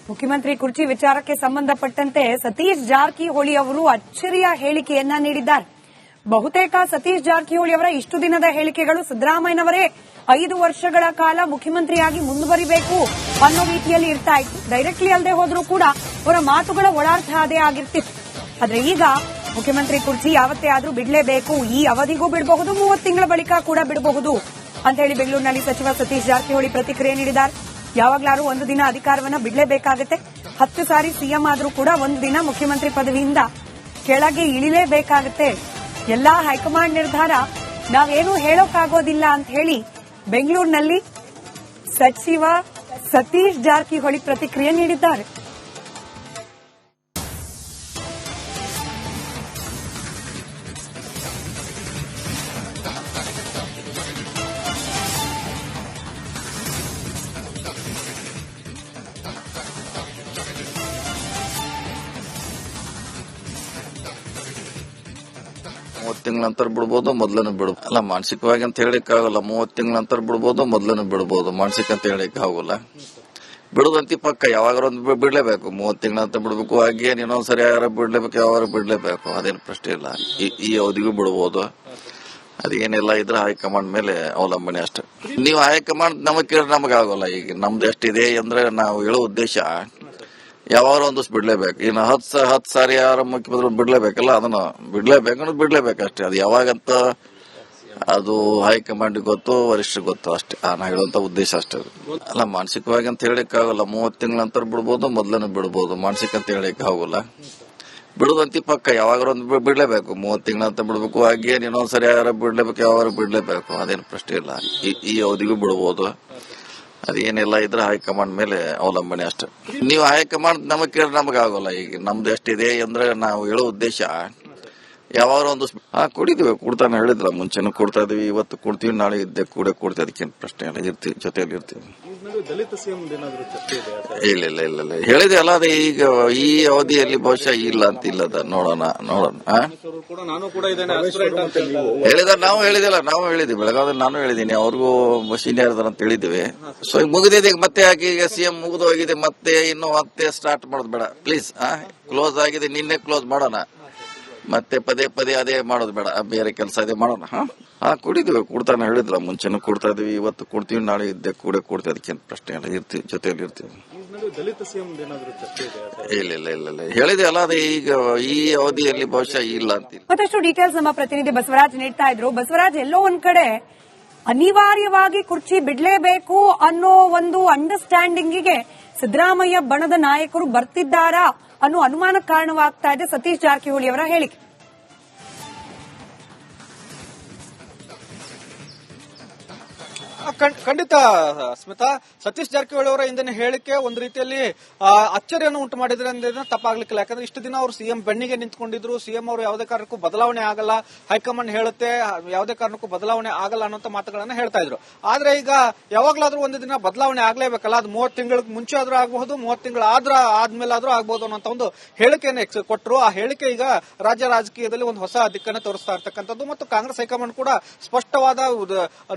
ಮುಖ್ಯಮಂತ್ರಿ ಕುರ್ಚಿ ವಿಚಾರಕ್ಕೆ ಸಂಬಂಧಪಟ್ಟಂತೆ ಸತೀಶ್ ಜಾರಕಿಹೊಳಿ ಅವರು ಅಚ್ಚರಿಯ ಹೇಳಿಕೆಯನ್ನ ನೀಡಿದ್ದಾರೆ. ಬಹುತೇಕ ಸತೀಶ್ ಜಾರಕಿಹೊಳಿ ಅವರ ಇಷ್ಟು ದಿನದ ಹೇಳಿಕೆಗಳು ಸಿದ್ದರಾಮಯ್ಯನವರೇ 5 ವರ್ಷಗಳ ಕಾಲ ಮುಖ್ಯಮಂತ್ರಿಯಾಗಿ ಮುಂದುವರಿಬೇಕು ಅನ್ನೋ ರೀತಿಯಲ್ಲಿ ಇರ್ತಾ ಇತ್ತು. ಡೈರೆಕ್ಟ್ಲಿ ಅಲ್ಲದೆ ಹೋದ್ರೂ ಕೂಡ ಅವರ ಮಾತುಗಳ ಒಳಾರ್ಥ ಅದೇ ಆಗಿರ್ತಿತ್ತು. ಆದ್ರೆ ಈಗ ಮುಖ್ಯಮಂತ್ರಿ ಕುರ್ಚಿ ಯಾವತ್ತೇ ಆದ್ರೂ ಬಿಡಲೇಬೇಕು, ಈ ಅವಧಿಗೂ ಬಿಡಬಹುದು, 30 ತಿಂಗಳ ಬಳಿಕ ಕೂಡ ಬಿಡಬಹುದು ಅಂತ ಹೇಳಿ ಬೆಂಗಳೂರಿನಲ್ಲಿ ಸಚಿವ ಸತೀಶ್ ಜಾರಕಿಹೊಳಿ ಪ್ರತಿಕ್ರಿಯೆ ನೀಡಿದ್ದಾರೆ. ಯಾವಾಗ್ಲಾದ್ರೂ ಒಂದು ದಿನ ಅಧಿಕಾರವನ್ನ ಬಿಡಲೇಬೇಕಾಗುತ್ತೆ. 10 ಸಾರಿ ಸಿಎಂ ಆದ್ರೂ ಕೂಡ ಒಂದು ದಿನ ಮುಖ್ಯಮಂತ್ರಿ ಪದವಿಯಿಂದ ಕೆಳಗೆ ಇಳಿಲೇಬೇಕಾಗುತ್ತೆ. ಎಲ್ಲಾ ಹೈಕಮಾಂಡ್ ನಿರ್ಧಾರ, ನಾವೇನು ಹೇಳೋಕ್ಕಾಗೋದಿಲ್ಲ ಅಂತ ಹೇಳಿ ಬೆಂಗಳೂರಿನಲ್ಲಿ ಸಚಿವ ಸತೀಶ್ ಜಾರಕಿಹೊಳಿ ಪ್ರತಿಕ್ರಿಯೆ ನೀಡಿದ್ದಾರೆ. ತಿಂಗಳ ನಂತರ ಬಿಡಬಹುದು, ಮೊದಲನೇ ಬಿಡಬಹುದು. ಅಲ್ಲ, ಮಾನಸಿಕವಾಗಿ ಅಂತ ಹೇಳಿಕ್ಕಾಗಲ್ಲ. 30 ತಿಂಗಳ ನಂತರ ಬಿಡಬಹುದು, ಮೊದಲನೇ ಬಿಡಬಹುದು. ಮಾನಸಿಕ ಅಂತ ಹೇಳಿಕ್ ಆಗೋಲ್ಲ. ಬಿಡುದಂತಿ ಪಕ್ಕ ಯಾವಾಗ ಒಂದು ಬಿಡ್ಲೇಬೇಕು. 30 ತಿಂಗಳ ನಂತರ ಬಿಡಬೇಕು. ಹಾಗೆ ಇನ್ನೊಂದ್ಸರಿ ಯಾರು ಬಿಡ್ಲೇಬೇಕು, ಯಾವಾಗ ಬಿಡ್ಲೇಬೇಕು. ಅದೇನು ಪ್ರಶ್ನೆ ಇಲ್ಲ. ಈ ಅವಧಿಗೂ ಬಿಡಬಹುದು. ಅದೇನೆಲ್ಲ ಇದ್ರೆ ಹೈಕಮಾಂಡ್ ಮೇಲೆ ಅವಲಂಬನೆ ಅಷ್ಟೇ. ನೀವು ಹೈಕಮಾಂಡ್ ನಮಗ್ ಕೇಳಿದ್ರೆ ನಮಗಾಗೋಲ್ಲ. ಈಗ ನಮ್ದು ಎಷ್ಟಿದೆ ಅಂದ್ರೆ ನಾವು ಹೇಳೋ ಉದ್ದೇಶ ಯಾವಾಗ ಒಂದಷ್ಟು ಬಿಡ್ಲೇಬೇಕು. ಇನ್ನು 10 ಸಾರಿ ಯಾರು ಮುಖ್ಯಮಂತ್ರಿ ಬಿಡ್ಲೇಬೇಕಲ್ಲ, ಅದನ್ನ ಬಿಡ್ಲೇಬೇಕು ಅಷ್ಟೇ. ಅದು ಯಾವಾಗಂತ ಅದು ಹೈಕಮಾಂಡ್ ಗೊತ್ತು, ವರಿಷ್ಠರಿಗೆ ಗೊತ್ತು ಅಷ್ಟೇ. ನಾ ಹೇಳುವಂತ ಉದ್ದೇಶ ಅಷ್ಟೇ. ಅಲ್ಲ, ಮಾನಸಿಕವಾಗಿ ಅಂತ ಹೇಳಿಕ್ಕಾಗಲ್ಲ. 30 ತಿಂಗಳ ನಂತರ ಬಿಡಬಹುದು, ಮೊದಲನೇ ಬಿಡಬಹುದು. ಮಾನಸಿಕ ಅಂತ ಹೇಳಿಕ್ ಆಗೋಲ್ಲ. ಬಿಡುದಂತಿ ಪಕ್ಕ ಯಾವಾಗ ಒಂದು ಬಿಡ್ಲೇಬೇಕು. 30 ತಿಂಗಳ ನಂತರ ಬಿಡಬೇಕು. ಹಾಗೆ ಇನ್ನೊಂದ್ಸರಿ ಯಾರು ಬಿಡ್ಲೇಬೇಕು, ಯಾವಾಗ ಬಿಡ್ಲೇಬೇಕು. ಅದೇನು ಪ್ರಶ್ನೆ ಇಲ್ಲ. ಈ ಅವಧಿಗೂ ಬಿಡಬಹುದು. ಅದೇನೆಲ್ಲ ಇದ್ರೆ ಹೈಕಮಾಂಡ್ ಮೇಲೆ ಅವಲಂಬನೆ ಅಷ್ಟೇ. ನೀವು ಹೈಕಮಾಂಡ್ ನಮಗ್ ಕೇಳಿದ್ರೆ ನಮಗಾಗೋಲ್ಲ. ಈಗ ನಮ್ದು ಎಷ್ಟಿದೆ ಅಂದ್ರೆ ನಾವು ಹೇಳೋ ಉದ್ದೇಶ ಯಾವಾಗ ಒಂದು ಕೊಡಿದೀವಿ. ಕೊಡ್ತಾನೆ ಹೇಳಿದ್ರ, ಮುಂಚೆನೂ ಕೊಡ್ತಾ ಇದೀವಿ, ಇವತ್ತು ಕೊಡ್ತೀವಿ, ನಾಳೆ ಇದ್ದೆ ಕೂಡ ಕೊಡ್ತೀವಿ. ಅದಕ್ಕೇನು ಪ್ರಶ್ನೆ ಇಲ್ಲ. ಇರ್ತೀವಿ, ಜೊತೆಯಲ್ಲಿ ಇರ್ತೀವಿ. ಇಲ್ಲ ಹೇಳಿದೆ ಅಲ್ಲ. ಅದೇ ಈಗ ಈ ಅವಧಿಯಲ್ಲಿ ಬಹುಶಃ ಇಲ್ಲ ಅಂತ ಇಲ್ಲದ. ನೋಡೋಣ. ಹೇಳಿದಾರೆ, ನಾವು ಹೇಳಿದ್ವಿ. ಬೆಳಗಾವಿ ನಾನು ಹೇಳಿದೀನಿ, ಅವ್ರಿಗೂ ಸೀನಿಯರ್ ಅಂತ ಹೇಳಿದ್ದೀವಿ. ಸೊ ಈಗ ಮುಗಿದಿದೆ. ಈಗ ಮತ್ತೆ ಯಾಕೆ ಈಗ ಸಿಎಂ ಮುಗಿದು ಹೋಗಿದೆ, ಮತ್ತೆ ಸ್ಟಾರ್ಟ್ ಮಾಡೋದು ಬೇಡ ಪ್ಲೀಸ್. ಕ್ಲೋಸ್ ಆಗಿದೆ, ನಿನ್ನೆ ಕ್ಲೋಸ್ ಮಾಡೋಣ. ಮತ್ತೆ ಪದೇ ಅದೇ ಮಾಡೋದು ಬೇಡ. ಬೇರೆ ಕೆಲಸ ಇದೆ ಮಾಡೋಣ. ಕೊಡಿದೀವಿ. ಕೊಡ್ತಾನೆ ಹೇಳಿದ್ರ, ಮುಂಚೆನೂ ಕೊಡ್ತಾ ಇದೀವಿ, ಇವತ್ತು ಕೊಡ್ತೀವಿ, ನಾಳೆ ಇದ್ದೆ ಕೂಡ ಕೊಡ್ತೀವಿ. ಅದಕ್ಕೇನು ಪ್ರಶ್ನೆ ಇಲ್ಲ. ಇರ್ತೀವಿ, ಜೊತೆಯಲ್ಲಿ ಇರ್ತೀವಿ. ಇಲ್ಲ ಹೇಳಿದೆ ಅಲ್ಲ. ಅದೇ ಈಗ ಈ ಅವಧಿಯಲ್ಲಿ ಬಹುಶಃ ಇಲ್ಲ ಅಂತಿಲ್ಲ. ಮತ್ತಷ್ಟು ಡೀಟೇಲ್ಸ್ ನಮ್ಮ ಪ್ರತಿನಿಧಿ ಬಸವರಾಜ್ ನೀಡ್ತಾ ಇದ್ರು. ಬಸವರಾಜ್, ಎಲ್ಲೋ ಒಂದ್ ಕಡೆ ಅನಿವಾರ್ಯವಾಗಿ ಕುರ್ಚಿ ಬಿಡಲೇಬೇಕು ಅನ್ನೋ ಒಂದು ಅಂಡರ್ಸ್ಟ್ಯಾಂಡಿಂಗಿಗೆ ಸಿದ್ದರಾಮಯ್ಯ ಬಣದ ನಾಯಕರು ಬರ್ತಿದ್ದಾರಾ ಅನ್ನೋ ಅನುಮಾನಕ್ಕೆ ಕಾರಣವಾಗ್ತಾ ಇದೆ ಸತೀಶ್ ಜಾರಕಿಹೊಳಿ ಅವರ ಹೇಳಿಕೆ. ಖಂಡಿತ ಸ್ಮಿತಾ, ಸತೀಶ್ ಜಾರಕಿಹೊಳಿ ಅವರ ಇಂದಿನ ಹೇಳಿಕೆ ಒಂದು ರೀತಿಯಲ್ಲಿ ಅಚ್ಚರಿಯನ್ನು ಉಂಟು ಮಾಡಿದ್ರೆ ಅಂದ್ರೆ ತಪ್ಪಾಗ್ಲಿಕ್ಕಿಲ್ಲ. ಯಾಕಂದ್ರೆ ಇಷ್ಟು ದಿನ ಅವರು ಸಿಎಂ ಬೆನ್ನಿಗೆ ನಿಂತ್ಕೊಂಡಿದ್ರು. ಸಿಎಂ ಅವರು ಯಾವುದೇ ಕಾರಣಕ್ಕೂ ಬದಲಾವಣೆ ಆಗಲ್ಲ, ಹೈಕಮಾಂಡ್ ಹೇಳುತ್ತೆ ಯಾವುದೇ ಕಾರಣಕ್ಕೂ ಬದಲಾವಣೆ ಆಗಲ್ಲ ಅನ್ನೋ ಮಾತುಗಳನ್ನ ಹೇಳ್ತಾ ಇದ್ರು. ಆದ್ರೆ ಈಗ ಯಾವಾಗ್ಲಾದ್ರೂ ಒಂದು ದಿನ ಬದಲಾವಣೆ ಆಗ್ಲೇಬೇಕಲ್ಲ. ಅದು 30 ತಿಂಗಳ ಮುಂಚೆ ಆದ್ರೂ ಆಗಬಹುದು, 30 ತಿಂಗಳ ಆದ್ಮೇಲೆ ಆದ್ರೂ ಆಗ್ಬಹುದು ಅನ್ನೋ ಒಂದು ಹೇಳಿಕೆಯನ್ನು ಕೊಟ್ಟರು. ಆ ಹೇಳಿಕೆ ಈಗ ರಾಜ್ಯ ರಾಜಕೀಯದಲ್ಲಿ ಒಂದು ಹೊಸ ದಿಕ್ಕನ್ನು ತೋರಿಸ್ತಾ ಇರ್ತಕ್ಕಂಥದ್ದು. ಮತ್ತು ಕಾಂಗ್ರೆಸ್ ಹೈಕಮಾಂಡ್ ಕೂಡ ಸ್ಪಷ್ಟವಾದ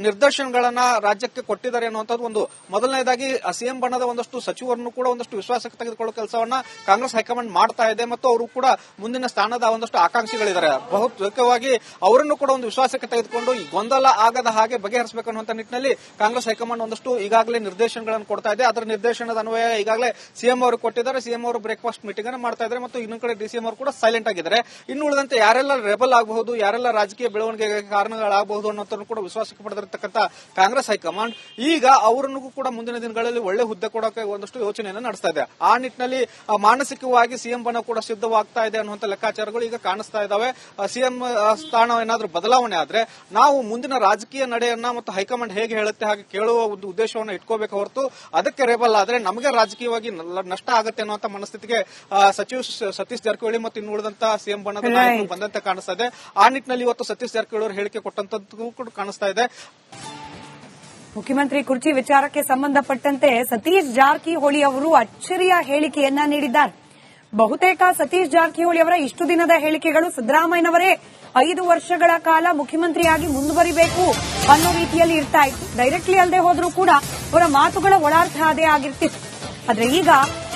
ನಿರ್ದೇಶನಗಳನ್ನ ರಾಜ್ಯಕ್ಕೆ ಕೊಟ್ಟಿದ್ದಾರೆ ಅನ್ನುವಂಥದ್ದು ಒಂದು. ಮೊದಲನೇದಾಗಿ ಸಿಎಂ ಬಣದ ಒಂದಷ್ಟು ಸಚಿವರನ್ನು ಕೂಡ ಒಂದಷ್ಟು ವಿಶ್ವಾಸಕ್ಕೆ ತೆಗೆದುಕೊಳ್ಳುವ ಕೆಲಸವನ್ನ ಕಾಂಗ್ರೆಸ್ ಹೈಕಮಾಂಡ್ ಮಾಡ್ತಾ ಇದೆ. ಮತ್ತು ಅವರು ಕೂಡ ಮುಂದಿನ ಸ್ಥಾನದ ಒಂದಷ್ಟು ಆಕಾಂಕ್ಷಿಗಳಿದ್ದಾರೆ. ಬಹುತೇಕವಾಗಿ ಅವರನ್ನು ಕೂಡ ಒಂದು ವಿಶ್ವಾಸಕ್ಕೆ ತೆಗೆದುಕೊಂಡು ಈ ಗೊಂದಲ ಆಗದ ಹಾಗೆ ಬಗೆಹರಿಸಬೇಕು ಅನ್ನುವಂಥ ನಿಟ್ಟಿನಲ್ಲಿ ಕಾಂಗ್ರೆಸ್ ಹೈಕಮಾಂಡ್ ಒಂದಷ್ಟು ಈಗಾಗಲೇ ನಿರ್ದೇಶನಗಳನ್ನು ಕೊಡ್ತಾ ಇದೆ. ಅದರ ನಿರ್ದೇಶನದ ಅನ್ವಯ ಈಗಾಗಲೇ ಸಿಎಂ ಅವರು ಕೊಟ್ಟಿದ್ದಾರೆ. ಸಿಎಂ ಅವರು ಬ್ರೇಕ್ಫಾಸ್ಟ್ ಮೀಟಿಂಗ್ ಅನ್ನು ಮಾಡ್ತಾ ಇದ್ದಾರೆ. ಮತ್ತು ಇನ್ನೊಂದು ಕಡೆ ಡಿಸಿಎಂ ಅವರು ಕೂಡ ಸೈಲೆಂಟ್ ಆಗಿದ್ದಾರೆ. ಇನ್ನು ಉಳಿದಂತೆ ಯಾರೆಲ್ಲ ರೆಬಲ್ ಆಗಬಹುದು, ಯಾರೆಲ್ಲ ರಾಜಕೀಯ ಬೆಳವಣಿಗೆಗೆ ಕಾರಣಗಳಾಗಬಹುದು ಅನ್ನೋದನ್ನು ಕೂಡ ವಿಶ್ವಾಸಕ್ಕೆ ಪಡೆದಿರತಕ್ಕಂಥ ಕಾಂಗ್ರೆಸ್ ಹೈಕಮಾಂಡ್ ಈಗ ಅವರನ್ನು ಕೂಡ ಮುಂದಿನ ದಿನಗಳಲ್ಲಿ ಒಳ್ಳೆ ಹುದ್ದೆ ಕೊಡೋಕೆ ಒಂದಷ್ಟು ಯೋಚನೆಯನ್ನು ನಡೆಸ್ತಾ ಇದೆ. ಆ ನಿಟ್ಟಿನಲ್ಲಿ ಮಾನಸಿಕವಾಗಿ ಸಿಎಂ ಬಣ ಕೂಡ ಸಿದ್ಧವಾಗ್ತಾ ಇದೆ ಅನ್ನುವಂಥ ಲೆಕ್ಕಾಚಾರಗಳು ಈಗ ಕಾಣಿಸ್ತಾ ಇದಾವೆ. ಸಿಎಂ ಸ್ಥಾನ ಏನಾದ್ರೂ ಬದಲಾವಣೆ ಆದ್ರೆ ನಾವು ಮುಂದಿನ ರಾಜಕೀಯ ನಡೆಯನ್ನ ಮತ್ತು ಹೈಕಮಾಂಡ್ ಹೇಗೆ ಹೇಳುತ್ತೆ ಹಾಗೆ ಕೇಳುವ ಒಂದು ಉದ್ದೇಶವನ್ನು ಇಟ್ಕೋಬೇಕು ಹೊರತು ಅದಕ್ಕೆ ರೇಬಲ್ ಆದ್ರೆ ನಮಗೆ ರಾಜಕೀಯವಾಗಿ ನಷ್ಟ ಆಗುತ್ತೆ ಅನ್ನುವಂಥ ಮನಸ್ಥಿತಿಗೆ ಸಚಿವ ಸತೀಶ್ ಜಾರಕಿಹೊಳಿ ಮತ್ತು ಇನ್ನು ಉಳಿದಂತ ಸಿಎಂ ಬಣದ ನಾಯಕರು ಬಂದಂತೆ ಕಾಣಿಸ್ತಾ ಇದೆ. ಆ ನಿಟ್ಟಿನಲ್ಲಿ ಇವತ್ತು ಸತೀಶ್ ಜಾರಕಿಹೊಳಿ ಅವರು ಹೇಳಿಕೆ ಕೊಟ್ಟಂತದ್ದು ಕೂಡ ಕಾಣಿಸ್ತಾ ಇದೆ. ಮುಖ್ಯಮಂತ್ರಿ ಕುರ್ಚಿ ವಿಚಾರಕ್ಕೆ ಸಂಬಂಧಪಟ್ಟಂತೆ ಸತೀಶ್ ಜಾರಕಿಹೊಳಿ ಅವರು ಅಚ್ಚರಿಯ ಹೇಳಿಕೆಯನ್ನ ನೀಡಿದ್ದಾರೆ. ಬಹುತೇಕ ಸತೀಶ್ ಜಾರಕಿಹೊಳಿ ಅವರ ಇಷ್ಟು ದಿನದ ಹೇಳಿಕೆಗಳು ಸಿದ್ದರಾಮಯ್ಯನವರೇ 5 ವರ್ಷಗಳ ಕಾಲ ಮುಖ್ಯಮಂತ್ರಿಯಾಗಿ ಮುಂದುವರಿಬೇಕು ಅನ್ನೋ ರೀತಿಯಲ್ಲಿ ಇರ್ತಾ ಇತ್ತು. ಡೈರೆಕ್ಟ್ಲಿ ಅಲ್ಲದೆ ಹೋದ್ರೂ ಕೂಡ ಅವರ ಮಾತುಗಳ ಒಳಾರ್ಥ ಅದೇ ಆಗಿರ್ತಿತ್ತು. ಆದ್ರೆ ಈಗ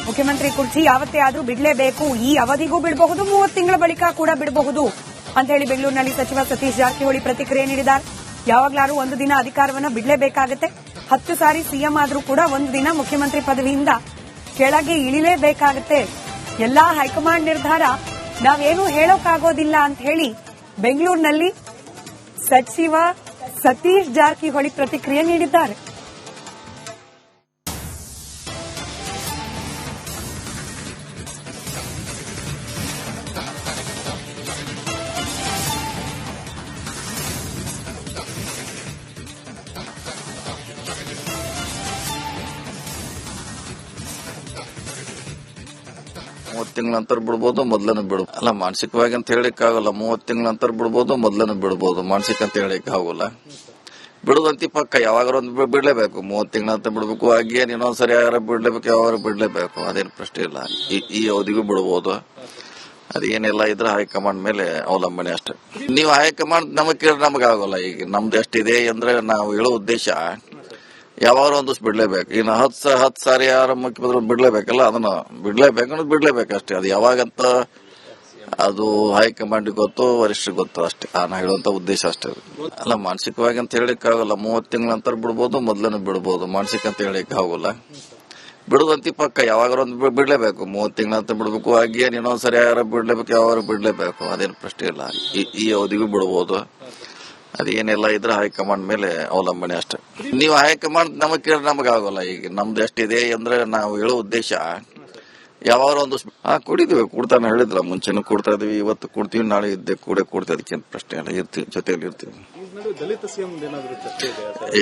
ಮುಖ್ಯಮಂತ್ರಿ ಕುರ್ಚಿ ಯಾವತ್ತೇ ಆದ್ರೂ ಬಿಡಲೇಬೇಕು, ಈ ಅವಧಿಗೂ ಬಿಡಬಹುದು, 30 ತಿಂಗಳ ಬಳಿಕ ಕೂಡ ಬಿಡಬಹುದು ಅಂತ ಹೇಳಿ ಬೆಂಗಳೂರಿನಲ್ಲಿ ಸಚಿವ ಸತೀಶ್ ಜಾರಕಿಹೊಳಿ ಪ್ರತಿಕ್ರಿಯೆ ನೀಡಿದ್ದಾರೆ. ಯಾವಾಗ್ಲಾದ್ರೂ ಒಂದು ದಿನ ಅಧಿಕಾರವನ್ನ ಬಿಡಲೇಬೇಕಾಗುತ್ತೆ. 10 ಸಾರಿ ಸಿಎಂ ಆದ್ರೂ ಕೂಡ ಒಂದು ದಿನ ಮುಖ್ಯಮಂತ್ರಿ ಪದವಿಯಿಂದ ಕೆಳಗೆ ಇಳಿಲೇಬೇಕಾಗುತ್ತೆ. ಎಲ್ಲಾ ಹೈಕಮಾಂಡ್ ನಿರ್ಧಾರ, ನಾವೇನು ಹೇಳೋಕ್ಕಾಗೋದಿಲ್ಲ ಅಂತ ಹೇಳಿ ಬೆಂಗಳೂರಿನಲ್ಲಿ ಸಚಿವ ಸತೀಶ್ ಜಾರಕಿಹೊಳಿ ಪ್ರತಿಕ್ರಿಯೆ ನೀಡಿದ್ದಾರೆ. ತಿಂಗಳ ನಂತರ ಬಿಡ್ಬೋದು, ಮೊದ್ಲನೇ ಬಿಡ್ಬೋದು. ಅಲ್ಲ ಮಾನಸಿಕವಾಗಿ ಅಂತ ಹೇಳಿಕ್ ಆಗಲ್ಲ. 30 ತಿಂಗಳ ನಂತರ ಬಿಡ್ಬೋದು, ಮೊದ್ಲನೇ ಬಿಡ್ಬೋದು. ಮಾನಸಿಕ ಅಂತ ಹೇಳಿಕ್ ಆಗೋಲ್ಲ. ಬಿಡುದಂತಿ ಪಕ್ಕ ಯಾವಾಗ ಒಂದು ಬಿಡ್ಲೇಬೇಕು. 30 ತಿಂಗಳ ನಂತರ ಬಿಡ್ಬೇಕು. ಹಾಗೇನ್ ಇನ್ನೊಂದ್ಸರಿ ಯಾರು ಬಿಡ್ಲೇಬೇಕು, ಯಾವಾಗ ಬಿಡ್ಲೇಬೇಕು, ಅದೇನು ಪ್ರಶ್ನೆ ಇಲ್ಲ. ಈ ಅವಧಿಗೂ ಬಿಡ್ಬೋದು. ಅದೇನೆಲ್ಲ ಇದ್ರೆ ಹೈಕಮಾಂಡ್ ಮೇಲೆ ಅವಲಂಬನೆ ಅಷ್ಟೇ. ನೀವು ಹೈಕಮಾಂಡ್ ನಮಗ್ ಕೇಳಿದ್ರೆ ನಮಗಾಗೋಲ್ಲ. ಈಗ ನಮ್ದು ಎಷ್ಟಿದೆ ಅಂದ್ರೆ ನಾವು ಹೇಳೋ ಉದ್ದೇಶ ಯಾವಾಗ ಒಂದು ಬಿಡ್ಲೇಬೇಕು. ಇನ್ನು 10 ಸಾರಿ ಯಾರ ಮುಖ್ಯಮಂತ್ರಿ ಬಿಡ್ಲೇಬೇಕಲ್ಲ, ಅದನ್ನ ಬಿಡ್ಲೇಬೇಕು ಅಷ್ಟೇ. ಅದು ಯಾವಾಗಂತ ಅದು ಹೈಕಮಾಂಡ್ ಗೊತ್ತು, ವರಿಷ್ಠ ಗೊತ್ತು ಅಷ್ಟೇ. ನಾನು ಹೇಳುವಂತ ಉದ್ದೇಶ ಅಷ್ಟೇ. ಅಲ್ಲ ಮಾನಸಿಕವಾಗಿ ಅಂತ ಹೇಳಿಕ್ ಆಗಲ್ಲ. 30 ತಿಂಗಳ ನಂತರ ಬಿಡ್ಬೋದು, ಮೊದ್ಲನೇ ಬಿಡ್ಬೋದು. ಮಾನಸಿಕ ಅಂತ ಹೇಳಿಕ್ ಆಗೋಲ್ಲ. ಬಿಡುದಂತಿ ಪಕ್ಕ ಯಾವಾಗ ಒಂದು ಬಿಡ್ಲೇಬೇಕು. 30 ತಿಂಗಳ ನಂತರ ಬಿಡ್ಬೇಕು. ಹಾಗೇನ್ ಇನ್ನೊಂದ್ಸರಿ ಯಾರು ಬಿಡ್ಲೇಬೇಕು, ಯಾವಾಗ ಬಿಡ್ಲೇಬೇಕು, ಅದೇನು ಪ್ರಶ್ನೆ ಇಲ್ಲ. ಈ ಅವಧಿಗೂ ಬಿಡ್ಬೋದು. ಅದೇನೆಲ್ಲ ಇದ್ರೆ ಹೈಕಮಾಂಡ್ ಮೇಲೆ ಅವಲಂಬನೆ ಅಷ್ಟೇ. ನೀವು ಹೈಕಮಾಂಡ್ ನಮಗ್ ಕೇಳಿದ್ರೆ ನಮಗಾಗೋಲ್ಲ. ಈಗ ನಮ್ದು ಎಷ್ಟಿದೆ ಅಂದ್ರೆ ನಾವು ಹೇಳೋ ಉದ್ದೇಶ ಯಾವಾಗ ಒಂದು ಕೊಡಿದ್ವಿ. ಕೊಡ್ತಾನೆ ಹೇಳಿದ್ರ, ಮುಂಚೆನೂ ಕೊಡ್ತಾ ಇದೀವಿ, ಇವತ್ತು ಕೊಡ್ತೀವಿ, ನಾಳೆ ಇದ್ದೆ ಕೂಡ ಕೊಡ್ತೀವಿ. ಅದಕ್ಕೇನು ಪ್ರಶ್ನೆ ಇಲ್ಲ. ಇರ್ತೀವಿ, ಜೊತೆಯಲ್ಲಿ ಇರ್ತೀವಿ.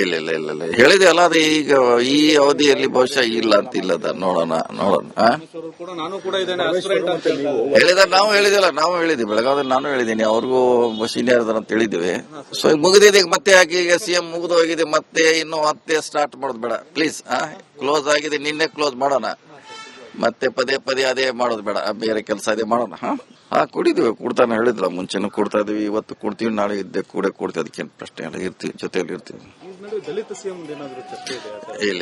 ಇಲ್ಲ ಹೇಳಿದೆ ಅಲ್ಲ. ಅದು ಈಗ ಈ ಅವಧಿಯಲ್ಲಿ ಬಹುಶಃ ಇಲ್ಲ ಅಂತ ಇಲ್ಲದ. ನೋಡೋಣ. ನಾವು ಹೇಳಿದ್ವಿ ಬೆಳಗಾವಿಯಲ್ಲಿ. ನಾನು ಹೇಳಿದ್ದೀನಿ, ಅವ್ರಿಗೂ ಸೀನಿಯರ್ ಅದ ಅಂತ ಹೇಳಿದ್ವಿ. ಸೊ ಈಗ ಮುಗಿದಿದೆ. ಮತ್ತೆ ಯಾಕೆ ಈಗ ಸಿಎಂ ಮುಗಿದು ಹೋಗಿದೆ, ಮತ್ತೆ ಮತ್ತೆ ಸ್ಟಾರ್ಟ್ ಮಾಡೋದು ಬೇಡ ಪ್ಲೀಸ್. ಕ್ಲೋಸ್ ಆಗಿದೆ, ನಿನ್ನೆ ಕ್ಲೋಸ್ ಮಾಡೋಣ. ಮತ್ತೆ ಪದೇ ಅದೇ ಮಾಡೋದು ಬೇಡ. ಬೇರೆ ಕೆಲಸ ಅದೇ ಮಾಡೋಣ. ಕೊಡಿದ್ವಿ. ಕೊಡ್ತಾನೆ ಹೇಳಿದ್ರ, ಮುಂಚೆನೂ ಕೊಡ್ತಾ ಇದೀವಿ, ಇವತ್ತು ಕೊಡ್ತೀವಿ, ನಾಳೆ ಇದ್ದೆ ಕೂಡ ಕೊಡ್ತೀವಿ. ಅದಕ್ಕೇನು ಪ್ರಶ್ನೆ ಇಲ್ಲ. ಇರ್ತೀವಿ, ಜೊತೆಯಲ್ಲಿ ಇರ್ತೀವಿ. ಇಲ್ಲ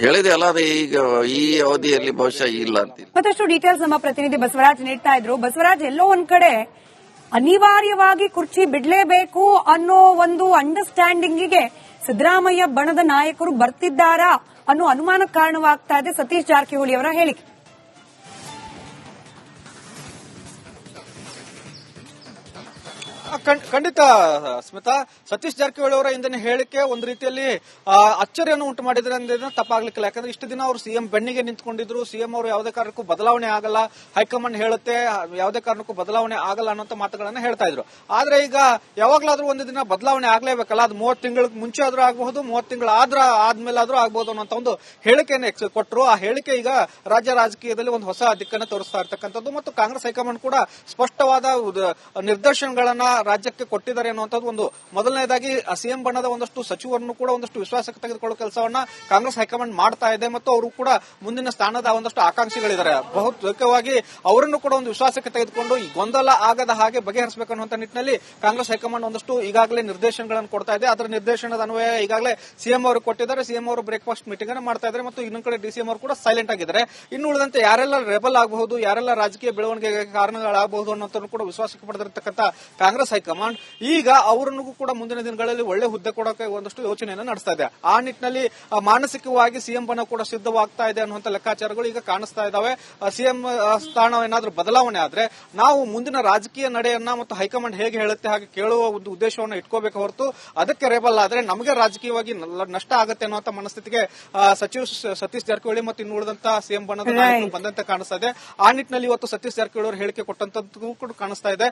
ಹೇಳಿದೆ ಅಲ್ಲ. ಅದು ಈಗ ಈ ಅವಧಿಯಲ್ಲಿ ಬಹುಶಃ ಇಲ್ಲ ಅಂತ. ಮತ್ತಷ್ಟು ಡೀಟೇಲ್ಸ್ ನಮ್ಮ ಪ್ರತಿನಿಧಿ ಬಸವರಾಜ್ ನೀಡ್ತಾ ಇದ್ರು. ಬಸವರಾಜ್, ಎಲ್ಲೋ ಒಂದ್ ಕಡೆ ಅನಿವಾರ್ಯವಾಗಿ ಕುರ್ಚಿ ಬಿಡ್ಲೇಬೇಕು ಅನ್ನೋ ಒಂದು ಅಂಡರ್ಸ್ಟ್ಯಾಂಡಿಂಗಿಗೆ ಸಿದ್ದರಾಮಯ್ಯ ಬಣದ ನಾಯಕರು ಬರ್ತಿದ್ದಾರಾ ಅನ್ನೋ ಅನುಮಾನಕ್ಕೆ ಕಾರಣವಾಗ್ತಾ ಇದೆ ಸತೀಶ್ ಜಾರಕಿಹೊಳಿ ಅವರ ಹೇಳಿಕೆ. ಖಂಡಿತ ಸ್ಮಿತಾ, ಸತೀಶ್ ಜಾರಕಿಹೊಳಿ ಅವರ ಇಂದಿನ ಹೇಳಿಕೆ ಒಂದು ರೀತಿಯಲ್ಲಿ ಅಚ್ಚರಿಯನ್ನು ಉಂಟು ಮಾಡಿದ್ರೆ ಅಂದ್ರೆ ತಪ್ಪಾಗ್ಲಿಕ್ಕಿಲ್ಲ. ಯಾಕಂದ್ರೆ ಇಷ್ಟು ದಿನ ಅವರು ಸಿಎಂ ಬೆನ್ನಿಗೆ ನಿಂತ್ಕೊಂಡಿದ್ರು. ಸಿಎಂ ಅವರು ಯಾವುದೇ ಕಾರಣಕ್ಕೂ ಬದಲಾವಣೆ ಆಗಲ್ಲ, ಹೈಕಮಾಂಡ್ ಹೇಳುತ್ತೆ ಯಾವುದೇ ಕಾರಣಕ್ಕೂ ಬದಲಾವಣೆ ಆಗಲ್ಲ ಅನ್ನೋ ಮಾತುಗಳನ್ನ ಹೇಳ್ತಾ ಇದ್ರು. ಆದ್ರೆ ಈಗ ಯಾವಾಗ್ಲಾದ್ರೂ ಒಂದು ದಿನ ಬದಲಾವಣೆ ಆಗ್ಲೇಬೇಕಲ್ಲ. ಅದು 30 ತಿಂಗಳ ಮುಂಚೆ ಆದ್ರೂ ಆಗಬಹುದು, 30 ತಿಂಗಳ ಆದ್ಮೇಲೆ ಆದ್ರೂ ಆಗಬಹುದು ಅನ್ನೋ ಒಂದು ಹೇಳಿಕೆಯನ್ನು ಕೊಟ್ಟರು. ಆ ಹೇಳಿಕೆ ಈಗ ರಾಜ್ಯ ರಾಜಕೀಯದಲ್ಲಿ ಒಂದು ಹೊಸ ದಿಕ್ಕನ್ನು ತೋರಿಸ್ತಾ ಇರ್ತಕ್ಕಂಥದ್ದು. ಮತ್ತು ಕಾಂಗ್ರೆಸ್ ಹೈಕಮಾಂಡ್ ಕೂಡ ಸ್ಪಷ್ಟವಾದ ನಿರ್ದೇಶನಗಳನ್ನ ರಾಜ್ಯಕ್ಕೆ ಕೊಟ್ಟಿದ್ದಾರೆ ಅನ್ನುವಂಥದ್ದು ಒಂದು. ಮೊದಲನೇದಾಗಿ ಸಿಎಂ ಬಣದ ಒಂದಷ್ಟು ಸಚಿವರನ್ನು ಕೂಡ ಒಂದಷ್ಟು ವಿಶ್ವಾಸಕ್ಕೆ ತೆಗೆದುಕೊಳ್ಳುವ ಕೆಲಸವನ್ನ ಕಾಂಗ್ರೆಸ್ ಹೈಕಮಾಂಡ್ ಮಾಡ್ತಾ ಇದೆ. ಮತ್ತು ಅವರು ಕೂಡ ಮುಂದಿನ ಸ್ಥಾನದ ಒಂದಷ್ಟು ಆಕಾಂಕ್ಷಿಗಳಿದ್ದಾರೆ. ಬಹುತೇಕವಾಗಿ ಅವರನ್ನು ಕೂಡ ಒಂದು ವಿಶ್ವಾಸಕ್ಕೆ ತೆಗೆದುಕೊಂಡು ಈ ಗೊಂದಲ ಆಗದ ಹಾಗೆ ಬಗೆಹರಿಸಬೇಕನ್ನುವಂತ ನಿಟ್ಟಿನಲ್ಲಿ ಕಾಂಗ್ರೆಸ್ ಹೈಕಮಾಂಡ್ ಒಂದಷ್ಟು ಈಗಾಗಲೇ ನಿರ್ದೇಶನಗಳನ್ನು ಕೊಡ್ತಾ ಇದೆ. ಅದರ ನಿರ್ದೇಶನದ ಅನ್ವಯ ಈಗಾಗಲೇ ಸಿಎಂ ಅವರು ಕೊಟ್ಟಿದ್ದಾರೆ. ಸಿಎಂ ಅವರು ಬ್ರೇಕ್ಫಾಸ್ಟ್ ಮೀಟಿಂಗ್ ಅನ್ನು ಮಾಡ್ತಾ ಇದ್ದಾರೆ. ಮತ್ತು ಇನ್ನೊಂದು ಕಡೆ ಡಿಸಿಎಂ ಅವರು ಕೂಡ ಸೈಲೆಂಟ್ ಆಗಿದ್ದಾರೆ. ಇನ್ನು ಉಳಿದಂತೆ ಯಾರೆಲ್ಲ ರೆಬಲ್ ಆಗಬಹುದು, ಯಾರೆಲ್ಲ ರಾಜಕೀಯ ಬೆಳವಣಿಗೆಗೆ ಕಾರಣಗಳಾಗಬಹುದು ಅನ್ನೋದನ್ನು ಕೂಡ ವಿಶ್ವಾಸಕ್ಕೆ ಪಡೆದಿರತಕ್ಕಂಥ ಕಾಂಗ್ರೆಸ್ ಹೈಕಮಾಂಡ್ ಈಗ ಅವರನ್ನು ಕೂಡ ಮುಂದಿನ ದಿನಗಳಲ್ಲಿ ಒಳ್ಳೆ ಹುದ್ದೆ ಕೊಡೋಕೆ ಒಂದಷ್ಟು ಯೋಚನೆಯನ್ನು ನಡೆಸ್ತಾ ಇದೆ. ಆ ನಿಟ್ಟಿನಲ್ಲಿ ಮಾನಸಿಕವಾಗಿ ಸಿಎಂ ಬಣ ಕೂಡ ಸಿದ್ಧವಾಗ್ತಾ ಇದೆ ಅನ್ನುವಂಥ ಲೆಕ್ಕಾಚಾರಗಳು ಈಗ ಕಾಣಿಸ್ತಾ ಇದಾವೆ. ಸಿಎಂ ಸ್ಥಾನ ಏನಾದ್ರೂ ಬದಲಾವಣೆ ಆದ್ರೆ ನಾವು ಮುಂದಿನ ರಾಜಕೀಯ ನಡೆಯನ್ನ ಮತ್ತು ಹೈಕಮಾಂಡ್ ಹೇಗೆ ಹೇಳುತ್ತೆ ಹಾಗೆ ಕೇಳುವ ಒಂದು ಉದ್ದೇಶವನ್ನು ಇಟ್ಕೋಬೇಕು ಹೊರತು ಅದಕ್ಕೆ ರೇಬಲ್ ಆದ್ರೆ ನಮಗೆ ರಾಜಕೀಯವಾಗಿ ನಷ್ಟ ಆಗುತ್ತೆ ಅನ್ನುವಂಥ ಮನಸ್ಥಿತಿಗೆ ಸಚಿವ ಸತೀಶ್ ಜಾರಕಿಹೊಳಿ ಮತ್ತು ಇನ್ನು ಉಳಿದಂತ ಸಿಎಂ ಬಣದ ನಾಯಕರು ಬಂದಂತೆ ಕಾಣಿಸ್ತಾ ಇದೆ. ಆ ನಿಟ್ಟಿನಲ್ಲಿ ಇವತ್ತು ಸತೀಶ್ ಜಾರಕಿಹೊಳಿ ಅವರು ಹೇಳಿಕೆ ಕೊಟ್ಟಂತದ್ದು ಕೂಡ ಕಾಣಿಸ್ತಾ ಇದೆ.